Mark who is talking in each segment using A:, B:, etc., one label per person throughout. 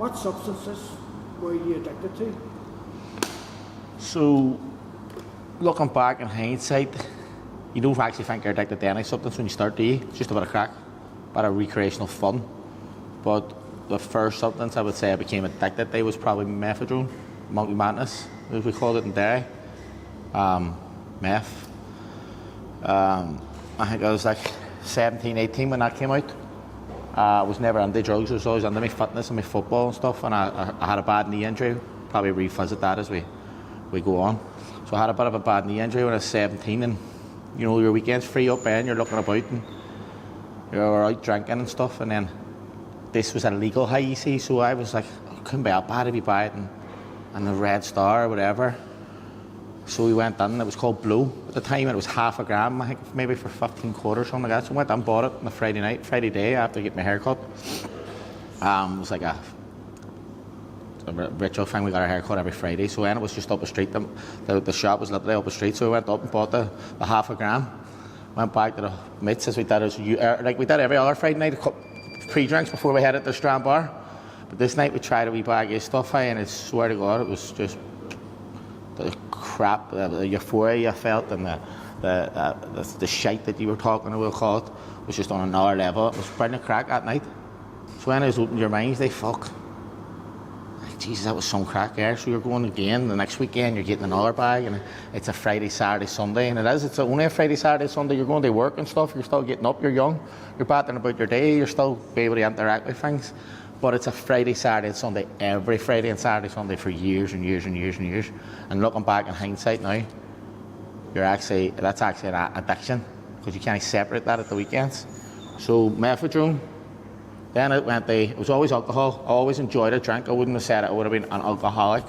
A: What substances were you addicted to?
B: So, looking back in hindsight, you don't actually think you're addicted to any substance when you start, do you? It's just a bit of crack, a bit of recreational fun. But the first substance I would say I became addicted to was probably methadone, monkey madness, as we called it in Derry. Meth. I think I was like 17, 18 when that came out. I was never into drugs, I was always into my fitness and my football and stuff, and I had a bad knee injury. Probably revisit that as we go on. So I had a bit of a bad knee injury when I was 17, and you know, your weekends free up and you're looking about and you're out drinking and stuff, and then this was a legal high, you see, so I was like, it couldn't be that bad if you buy it and the Red Star or whatever. So we went in, it was called Blow at the time, and it was half a gram, I think, maybe for 15 quid or something like that. So I went and bought it on a Friday day after getting my hair cut. It was like a ritual thing, we got our hair cut every Friday, so then it was just up the street. The shop was literally up the street, so we went up and bought the half a gram. Went back to the mates as we did, like we did every other Friday night, a couple pre-drinks before we headed to the Strand Bar. But this night we tried a wee bag of stuff, and I swear to God, it was just the crap, the euphoria you felt, and the shite that you were talking about, we'll call it, was just on another level. It was brilliant crack that night. So when I was opening your minds, they fuck. Like, Jesus, that was some crack there. So you're going again the next weekend, you're getting another bag, and it's a Friday, Saturday, Sunday, and it's only a Friday, Saturday, Sunday. You're going to work and stuff, you're still getting up, you're young, you're battering about your day, you're still able to interact with things. But it's a Friday, Saturday, and Sunday, every Friday and Saturday, Sunday for years and years and years and years. And looking back in hindsight now, that's actually an addiction, because you can't separate that at the weekends. So methadone, then it was always alcohol. I always enjoyed a drink. I wouldn't have said I would have been an alcoholic,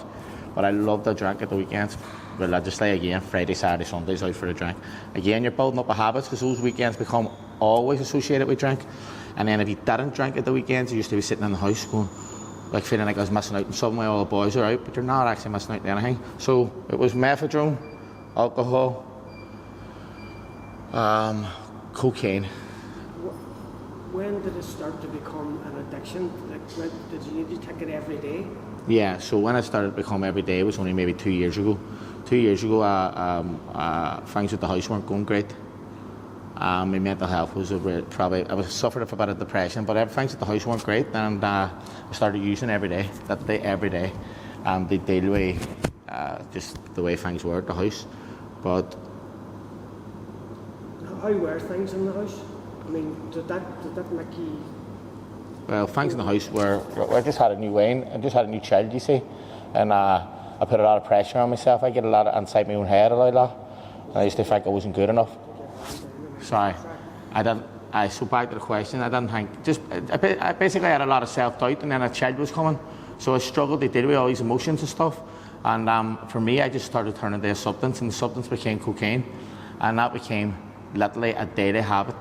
B: but I loved a drink at the weekends. Religiously, again, Friday, Saturday, Sundays out for a drink. Again, you're building up a habit, because those weekends become always associated with drink. And then if you didn't drink at the weekends, you used to be sitting in the house going, like feeling like I was missing out on something while all the boys are out, but you're not actually missing out on anything. So it was methadone, alcohol, cocaine.
A: When did it start to become an addiction? Like, did you need to take it every day?
B: Yeah, so when it started to become every day, it was only maybe 2 years ago. 2 years ago, things at the house weren't going great. My mental health was I was suffering from a bit of depression, but things at the house weren't great, and I started using every day, every day, the daily way, just the way things were at the house. But
A: how were things in the house? I mean, did that make you?
B: Well, things in the house were, I just had a new Wayne, I just had a new child, you see, and I put a lot of pressure on myself. I get a lot inside my own head a lot, and I used to think I wasn't good enough. Sorry, so back to the question, I didn't think, I basically had a lot of self-doubt, and then a child was coming, so I struggled to deal with all these emotions and stuff, and for me, I just started turning to a substance, and the substance became cocaine, and that became literally a daily habit.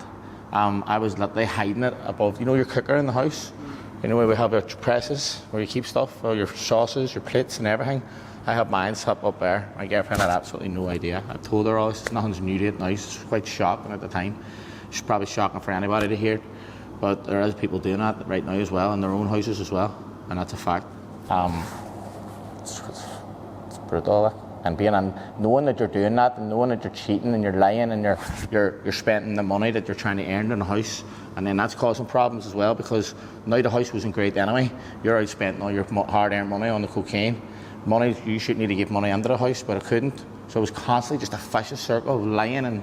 B: I was literally hiding it above, your cooker in the house, where we have your presses, where you keep stuff, all your sauces, your plates and everything. I had mine set up there. My girlfriend had absolutely no idea. I told her all this, nothing's new to it now. It's quite shocking at the time. It's probably shocking for anybody to hear, but there is people doing that right now as well, in their own houses as well, and that's a fact. It's brutal, and knowing that you're doing that, and knowing that you're cheating and you're lying and you're spending the money that you're trying to earn in the house, and then that's causing problems as well, because now the house wasn't great anyway. You're out spending all your hard-earned money on the cocaine. Money, you shouldn't need to give money into the house, but I couldn't. So it was constantly just a vicious circle of lying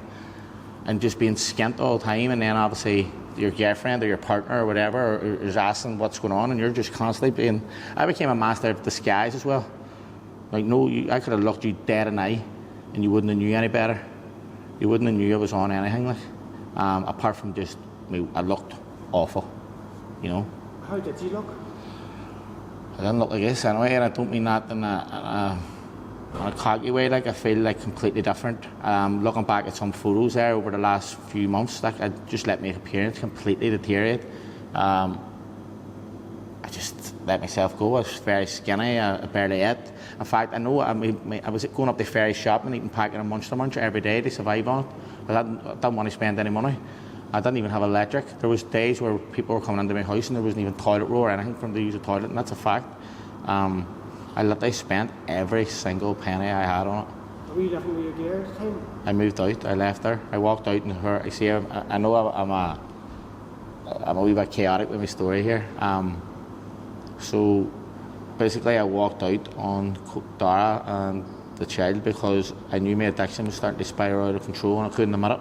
B: and just being skint all the time, and then obviously your girlfriend or your partner or whatever is asking what's going on, and you're just constantly I became a master of disguise as well. Like, I could have looked you dead in the eye and you wouldn't have knew any better. You wouldn't have knew I was on anything, like, apart from just, I looked awful,
A: How did you look?
B: I didn't look like this anyway, and I don't mean that in a cocky way. Like, I feel like completely different. Looking back at some photos there over the last few months, like, I just let my appearance completely deteriorate. I just let myself go. I was very skinny. I barely ate. In fact, I know I was going up to Ferry shop and eating packet of Munster Munch every day to survive on it. I didn't want to spend any money. I didn't even have electric. There was days where people were coming into my house and there wasn't even toilet roll or anything for them to use a toilet, and that's a fact. I literally spent every single penny I had on it.
A: Were you living with your gear at the time?
B: I moved out. I left there. I walked out and her. I know I'm a wee bit chaotic with my story here. So basically, I walked out on Dara and the child because I knew my addiction was starting to spiral out of control and I couldn't admit it.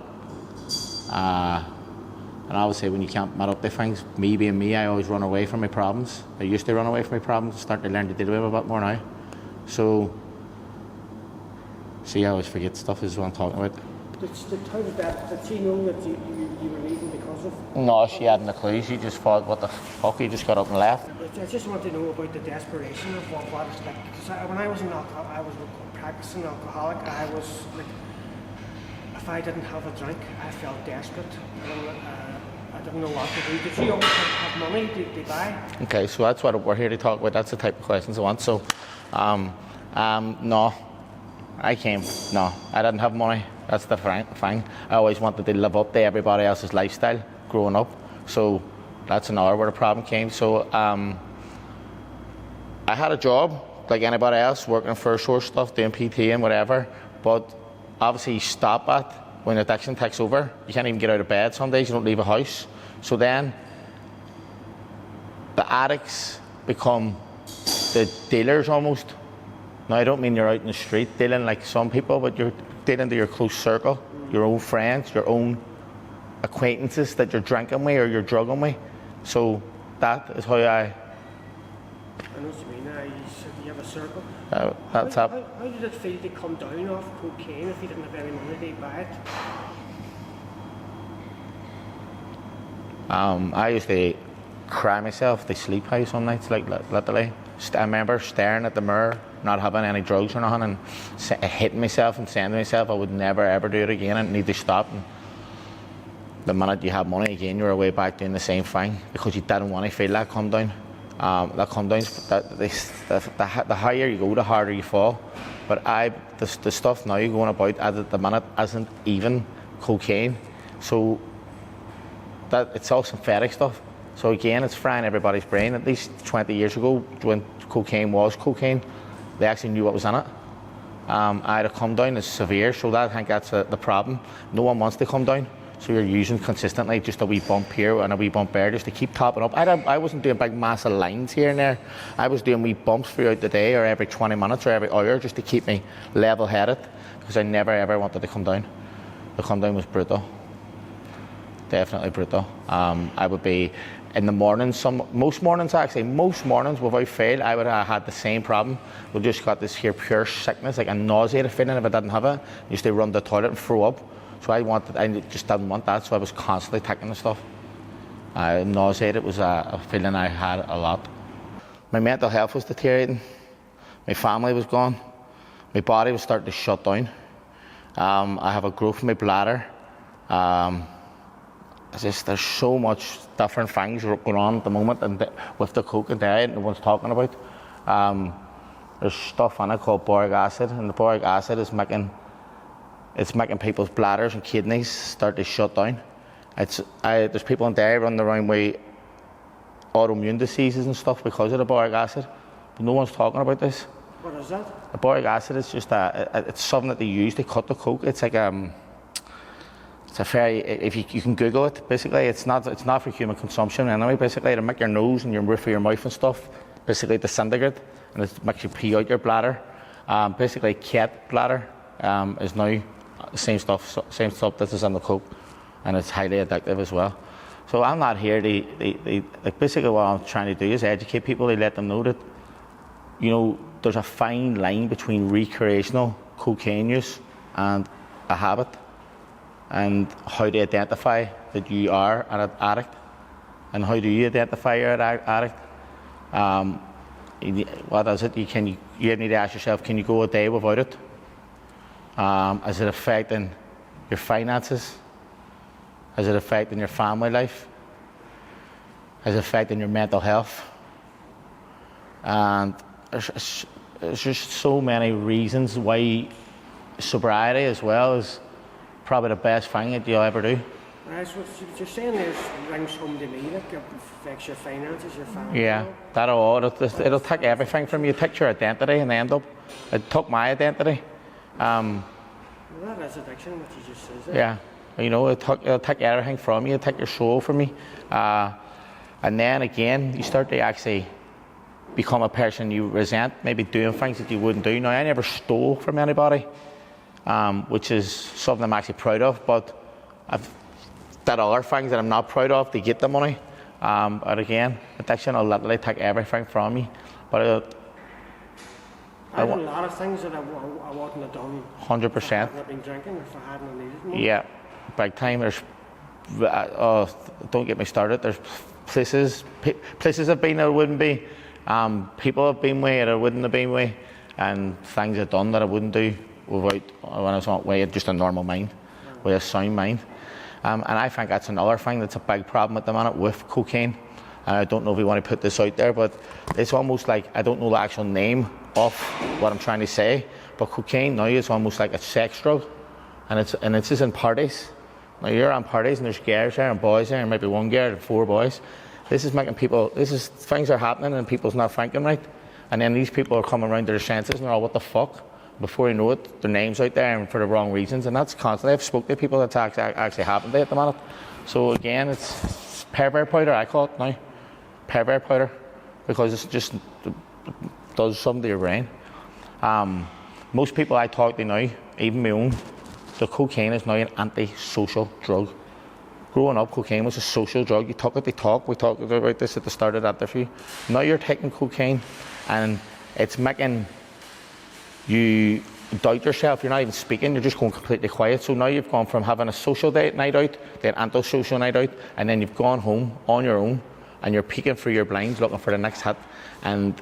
B: And obviously, when you can't admit up to things, me being me, I always run away from my problems. I used to run away from my problems, starting to learn to deal with them a bit more now. So see, I always forget stuff is what I'm talking about.
A: How did that? Did she know that you were leaving because of?
B: No, she hadn't a clue. She just thought, what the fuck, he just got up and left.
A: I just want to know about the desperation of what it's like. Because when I was I was practicing alcoholic. I was like, if I didn't have a drink, I felt desperate. I didn't know what to do. Did you always have money to buy?
B: Okay, so that's what we're here to talk about. That's the type of questions I want. So, no, I didn't have money. That's the thing. I always wanted to live up to everybody else's lifestyle growing up. So that's another where the problem came. So I had a job like anybody else, working for source stuff, doing PT and whatever. But obviously you stop that when addiction takes over. You can't even get out of bed some days. You don't leave a house. So then the addicts become the dealers almost. Now, I don't mean you're out in the street dealing like some people, but you're dealing to your close circle, your own friends, your own acquaintances that you're drinking with or you're drugging with. So that is how I
A: know what you mean. You have a circle.
B: That's
A: how did it feel to come down off cocaine if you didn't have any money to buy it?
B: I used to cry myself to sleep how some nights, like literally. I remember staring at the mirror, not having any drugs or nothing, and hitting myself and saying to myself I would never ever do it again and need to stop. And the minute you have money again, you're way back doing the same thing because you didn't want to feel that come down. That come down, the higher you go, the harder you fall. But the stuff now going about at the minute isn't even cocaine. So that it's all synthetic stuff. So again, it's frying everybody's brain. At least 20 years ago, when cocaine was cocaine, they actually knew what was in it. I had a come down is severe, so I think that's the problem. No one wants to come down, so you're using consistently just a wee bump here and a wee bump there just to keep topping up. I wasn't doing big massive lines here and there. I was doing wee bumps throughout the day or every 20 minutes or every hour just to keep me level-headed because I never ever wanted to come down. The come down was brutal. Definitely brutal. I would be in the mornings, most mornings without fail, I would have had the same problem. We just got this here pure sickness, like a nauseated feeling if I didn't have it. I used to run to the toilet and throw up. So I just didn't want that, so I was constantly taking the stuff. Nauseated was a feeling I had a lot. My mental health was deteriorating. My family was gone. My body was starting to shut down. I have a growth in my bladder. There's so much different things going on at the moment, and with the coke and diet, no one's talking about. There's stuff in it called boric acid, and the boric acid is making people's bladders and kidneys start to shut down. There's people in there running around with autoimmune diseases and stuff because of the boric acid, but no one's talking about this.
A: What is that?
B: The boric acid is just it's something that they use to cut the coke. It's like it's a very, if you can Google it, basically it's not for human consumption anyway. Basically it'll make your nose and your roof of your mouth and stuff basically disintegrate, and it makes you pee out your bladder. Basically cat bladder is now the same substance as in the coke, and it's highly addictive as well. So I'm not here to basically what I'm trying to do is educate people, to let them know that, you know, there's a fine line between recreational cocaine use and a habit, and how to identify that you are an addict, and how do you identify you're an addict. What is it? You need to ask yourself, can you go a day without it? Is it affecting your finances? Is it affecting your family life? Is it affecting your mental health? And there's just so many reasons why sobriety as well is probably the best thing that you'll ever do.
A: That's what you're saying. There's rings home to me. Like it affects your finances, your family.
B: Yeah, that'll all. It'll take everything from you. It takes your identity and end up. It took my identity.
A: Well, that is addiction, what you just said.
B: Yeah, you know, it'll take everything from you. It'll take your soul from me. And then again, you start to actually become a person you resent, maybe doing things that you wouldn't do. Now, I never stole from anybody, which is something I'm actually proud of, but I've done other things that I'm not proud of to get the money. But again, addiction will literally take everything from you. But
A: I did a lot of things that I wouldn't have done
B: 100%.
A: if I hadn't been drinking, if I hadn't needed more.
B: Yeah, big time. There's, don't get me started. There's places I've been that I wouldn't be. People have been with that I wouldn't have been with, and things I've done that I wouldn't do without when I was not with just a normal mind, with a sound mind. And I think that's another thing that's a big problem at the minute with cocaine. And I don't know if we want to put this out there, but it's almost like, I don't know the actual name of what I'm trying to say, but cocaine now is almost like a sex drug, and it's just in parties. Now you're on parties and there's girls there and boys there, and maybe one girl and 4 boys. This is making people, things are happening and people's not thinking right. And then these people are coming around to their senses and they're all, what the fuck? Before you know it, their name's out there and for the wrong reasons. And that's constantly, I've spoken to people that's actually happened to at the minute. So again, it's pervert powder, I call it now. Pervert powder. Because it's just, it does something to your brain. Most people I talk to now, even my own, the cocaine is now an anti-social drug. Growing up, cocaine was a social drug. You took it, they talk. We talked about this at the start of that interview. Now you're taking cocaine and it's making you doubt yourself. You're not even speaking, you're just going completely quiet. So now you've gone from having a social night out to an anti-social night out, and then you've gone home on your own and you're peeking through your blinds looking for the next hit. And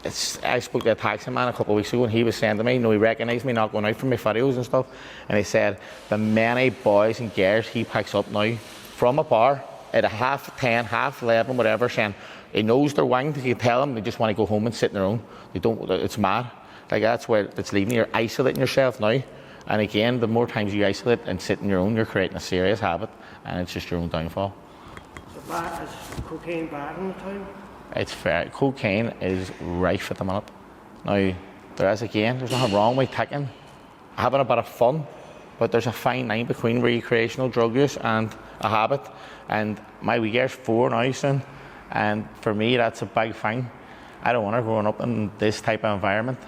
B: I spoke to a taxi man a couple of weeks ago and he was saying to me, he recognised me not going out for my videos and stuff, and he said the many boys and girls he picks up now from a bar at a 10:30, 11:30, whatever, saying he knows they're winged, you can tell them they just want to go home and sit on their own. They don't, it's mad. Like that's where it's leading. You're isolating yourself now, and again, the more times you isolate and sit on your own, you're creating a serious habit, and it's just your own downfall.
A: So is cocaine bad in the town?
B: It's fair. Cocaine is rife at the minute. Now, there's nothing wrong with taking, having a bit of fun, but there's a fine line between recreational drug use and a habit. And my wee girl's 4 now soon, and for me, that's a big thing. I don't want her growing up in this type of environment.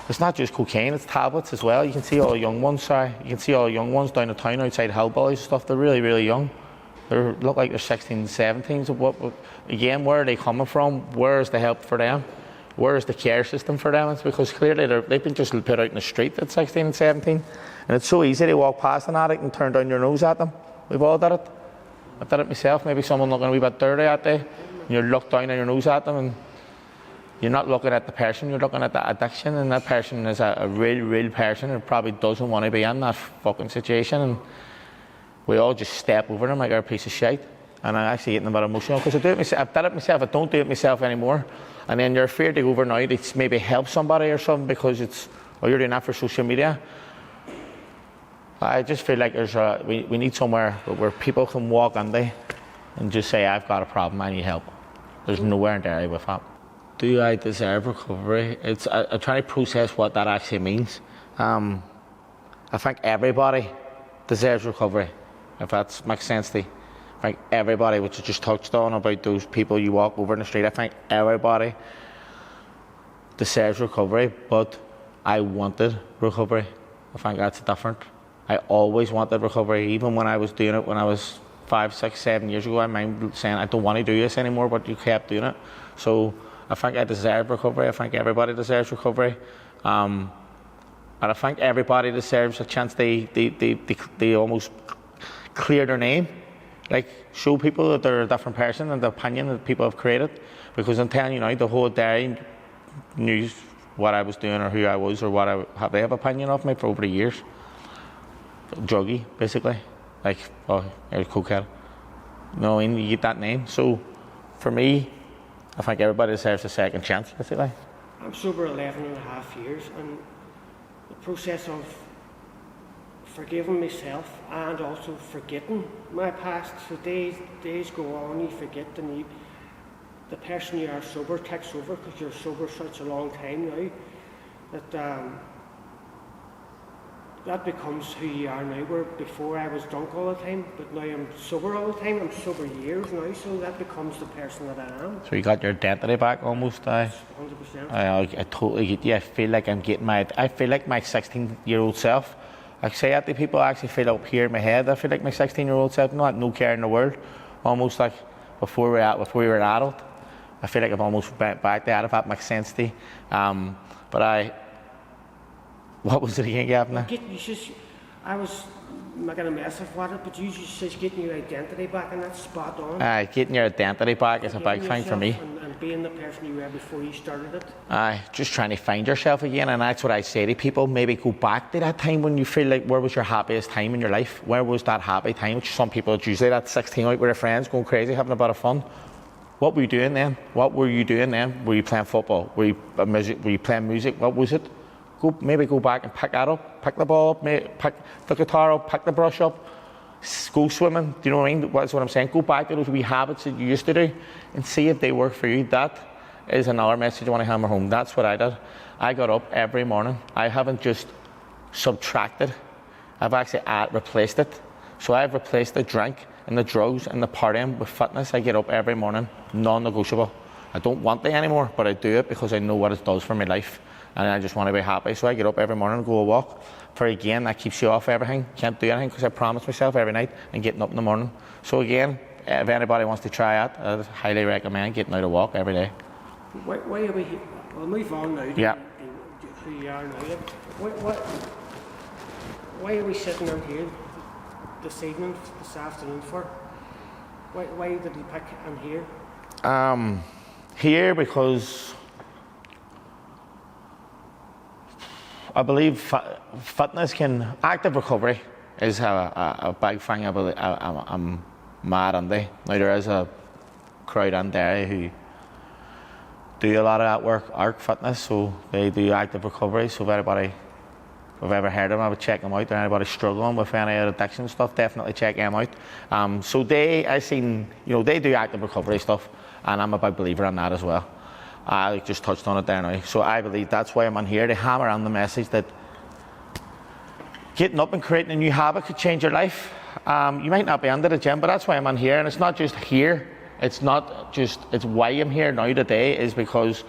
B: It's not just cocaine, it's tablets as well. You can see all the young ones, you can see all the young ones down the town outside Hillbillies and stuff. They're really, really young. They look like they're 16, 17s. So again, where are they coming from? Where is the help for them? Where is the care system for them? It's because clearly they've been just put out in the street at 16 and 17. And it's so easy to walk past an addict and turn down your nose at them. We've all done it. I've done it myself. Maybe someone looking a wee bit dirty that day, and you look down on your nose at them, and you're not looking at the person, you're looking at the addiction, and that person is a real person and probably doesn't want to be in that fucking situation. And we all just step over them like they're a piece of shit. And I'm actually getting a bit emotional because I do it myself. I've done it myself. I don't do it myself anymore. And then you're afraid to go over now to maybe help somebody or something because you're doing that for social media. I just feel like we need somewhere where people can walk in there and just say, I've got a problem, I need help. There's nowhere in there with that. Do I deserve recovery? I'm trying to process what that actually means. I think everybody deserves recovery, if that makes sense to you. I think everybody, which you just touched on about those people you walk over in the street, I think everybody deserves recovery, but I wanted recovery. I think that's different. I always wanted recovery, even when I was doing it when I was 5, 6, 7 years ago. I remember saying, I don't want to do this anymore, but you kept doing it. So I think I deserve recovery. I think everybody deserves recovery. And I think everybody deserves a chance they almost clear their name. Like, show people that they're a different person and the opinion that people have created. Because I'm telling you now, the whole day knew what I was doing or who I was or they have opinion of me for over the years. Druggy, basically. Like, oh, you're a cokehead. You know what I mean? You get that name. So, for me, I think everybody deserves a second chance, basically.
A: I'm sober 11 and a half years, and the process of forgiving myself and also forgetting my past. So days go on, you forget, and the person you are sober takes over because you're sober such a long time now that becomes who you are now. Where before I was drunk all the time, but now I'm sober all the time. I'm sober years now, so that becomes the person that I am.
B: So you got your identity back almost.
A: 100%.
B: I totally get you. I feel like I'm getting my 16-year-old self. I say that to people, I actually feel up here in my head, I feel like my 16-year-old self, no care in the world. Almost like before we were an adult. I feel like I've almost went back there, if that makes sense to you. What was it again, Gavin?
A: I was making a mess of it, but you just said getting your identity back, and that's spot on.
B: Getting your identity back is a big thing for me.
A: And being the person you were before you started it.
B: Just trying to find yourself again, and that's what I say to people. Maybe go back to that time when you feel like, where was your happiest time in your life? Where was that happy time? Which some people, it's usually that 16 out with their friends, going crazy, having a bit of fun. What were you doing then? Were you playing football? Were you playing music? What was it? Maybe go back and pick that up, pick the ball up, pick the guitar up, pick the brush up, go swimming. Do you know what I mean? That's what I'm saying. Go back to those wee habits that you used to do and see if they work for you. That is another message I want to hammer home. That's what I did. I got up every morning. I haven't just subtracted. I've actually replaced it. So I've replaced the drink and the drugs and the partying with fitness. I get up every morning, non-negotiable. I don't want it anymore, but I do it because I know what it does for my life. And I just want to be happy. So I get up every morning and go a walk. Again, that keeps you off everything. Can't do anything because I promise myself every night and getting up in the morning. So again, if anybody wants to try it, I highly recommend getting out a walk every day.
A: Why are we here? We'll move on now to who you are now. Why are we sitting out here this afternoon for? Why did you pick I'm here?
B: Here because I believe active recovery is a big thing. I believe I'm mad on there. Now there is a crowd on there who do a lot of that work, ARC Fitness, so they do active recovery. So if anybody, if ever heard of them, I would check them out. Or anybody struggling with any addiction stuff, definitely check them out. So they do active recovery stuff, and I'm a big believer in that as well. I just touched on it there now. So I believe that's why I'm on here, to hammer on the message that getting up and creating a new habit could change your life. You might not be under the gym, but that's why I'm on here. And it's not just here. It's why I'm here now today is because,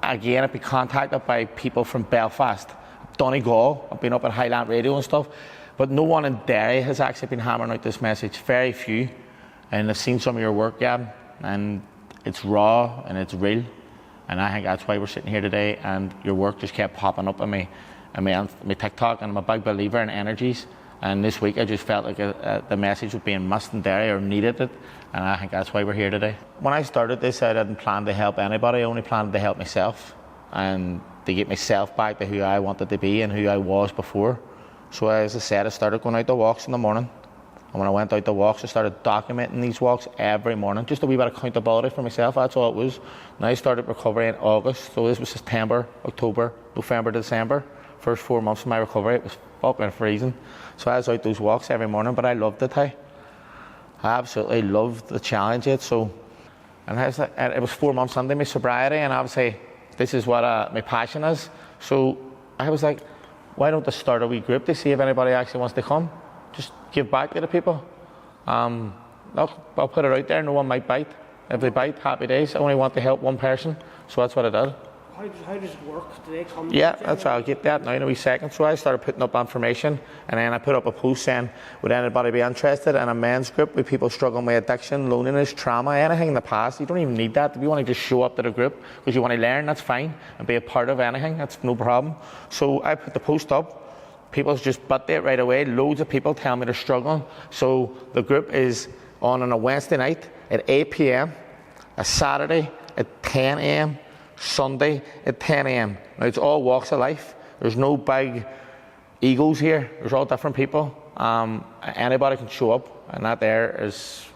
B: again, I've been contacted by people from Belfast, Donegal. I've been up at Highland Radio and stuff, but no one in Derry has actually been hammering out this message. Very few. And I've seen some of your work, Gavin, and it's raw and it's real, and I think that's why we're sitting here today. And your work just kept popping up on me TikTok, and I'm a big believer in energies. And this week I just felt like the message was being missed in Derry, or needed it, and I think that's why we're here today. When I started this, I didn't plan to help anybody. I only planned to help myself and to get myself back to who I wanted to be and who I was before. So as I said, I started going out to walks in the morning. And when I went out to walks, I started documenting these walks every morning. Just a wee bit of accountability for myself, that's all it was. And I started recovery in August, so this was September, October, November, December. First 4 months of my recovery, it was fucking freezing. So I was out those walks every morning, but I loved it, I absolutely loved the challenge it. And it was 4 months into my sobriety, and obviously this is what my passion is. So I was like, why don't I start a wee group to see if anybody actually wants to come? Just give back to the people. Look, I'll put it out there, no one might bite. If they bite, happy days. I only want to help one person, so that's what I did.
A: How does it work? Do they come?
B: Yeah, that's I'll get that now in a wee second. So I started putting up information, and then I put up a post saying, would anybody be interested in a men's group with people struggling with addiction, loneliness, trauma, anything in the past? You don't even need that. If you want to just show up to the group because you want to learn, that's fine, and be a part of anything, that's no problem. So I put the post up. People just butt it right away. Loads of people tell me they're struggling. So the group is on a Wednesday night at 8 p.m, a Saturday at 10 a.m, Sunday at 10 a.m. Now it's all walks of life. There's no big egos here. There's all different people. Anybody can show up, and that there is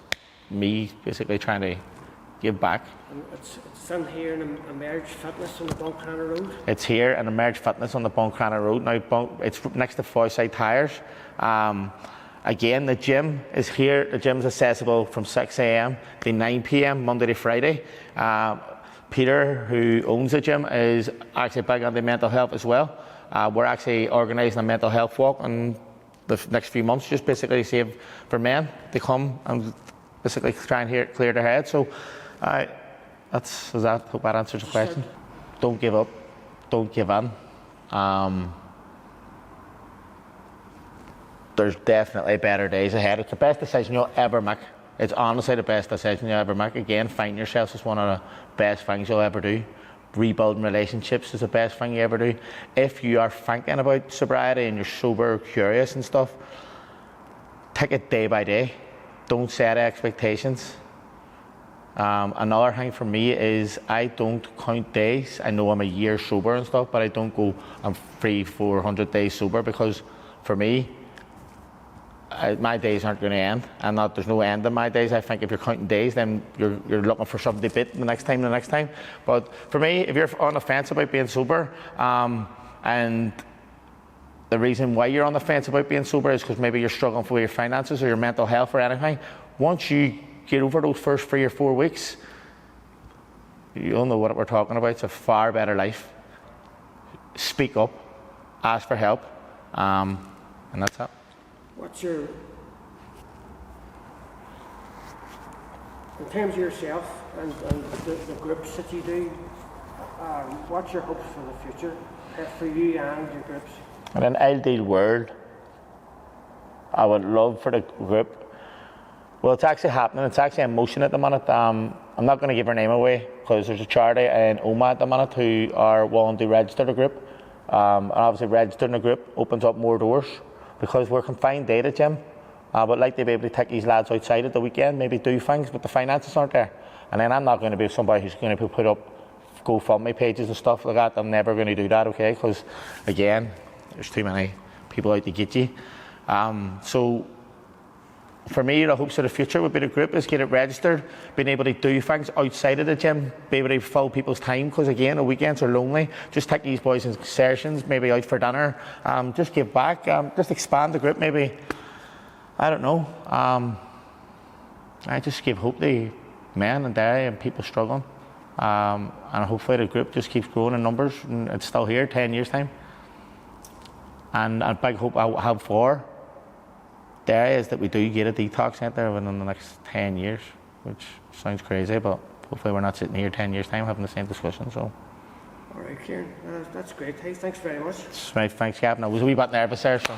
B: me basically trying to give back.
A: And it's in here in Emerge Fitness on the Buncrana Road.
B: It's here in Emerge Fitness on the Buncrana Road. Now, it's next to Foyside Tyres. Again, the gym is here. The gym's accessible from 6 a.m. to 9 p.m. Monday to Friday. Peter, who owns the gym, is actually big on the mental health as well. We're actually organising a mental health walk in the next few months, just basically save for men to come and basically try and clear their head. So, hope that answers the question. Don't give up. Don't give in. There's definitely better days ahead. It's the best decision you'll ever make. It's honestly the best decision you'll ever make. Again, finding yourself is one of the best things you'll ever do. Rebuilding relationships is the best thing you ever do. If you are thinking about sobriety and you're sober, curious and stuff, take it day by day. Don't set expectations. Another thing for me is I don't count days. I know I'm a year sober and stuff, but I don't go, I'm 300-400 days sober, because for me, my days aren't going to end, and there's no end in my days. I think if you're counting days, then you're looking for something to beat the next time. But for me, if you're on the fence about being sober, and the reason why you're on the fence about being sober is because maybe you're struggling with your finances or your mental health or anything, once you get over those first 3 or 4 weeks, you'll know what we're talking about. It's a far better life. Speak up, ask for help, and that's it.
A: What's your, in terms of yourself and the groups that you do, what's your hopes for the future for you and your groups?
B: In an ideal world, I would love for the group, well, it's actually happening, it's actually in motion at the minute. I'm not going to give her name away, because there's a charity in Oma at the minute who are willing to register the group. And obviously registering the group opens up more doors, because we're confined day to gym. But like to be able to take these lads outside at the weekend, maybe do things, but the finances aren't there. And then I'm not going to be somebody who's going to put up GoFundMe pages and stuff like that. I'm never going to do that, okay? Because again, there's too many people out to get you. So for me, the hopes of the future would be the group is get it registered, being able to do things outside of the gym, be able to fill people's time, because again, the weekends are lonely. Just take these boys in sessions, maybe out for dinner, just give back, just expand the group maybe. I don't know. I just give hope to men and Derry and people struggling. And hopefully the group just keeps growing in numbers, and it's still here 10 years time. And a big hope I have for Derry is that we do get a detox centre within the next 10 years, which sounds crazy, but hopefully we're not sitting here 10 years time having the same discussion. So.
A: All right, Ciaran, that's great. Hey, thanks very much.
B: Right, thanks, Captain. I was a wee bit nervous there, so.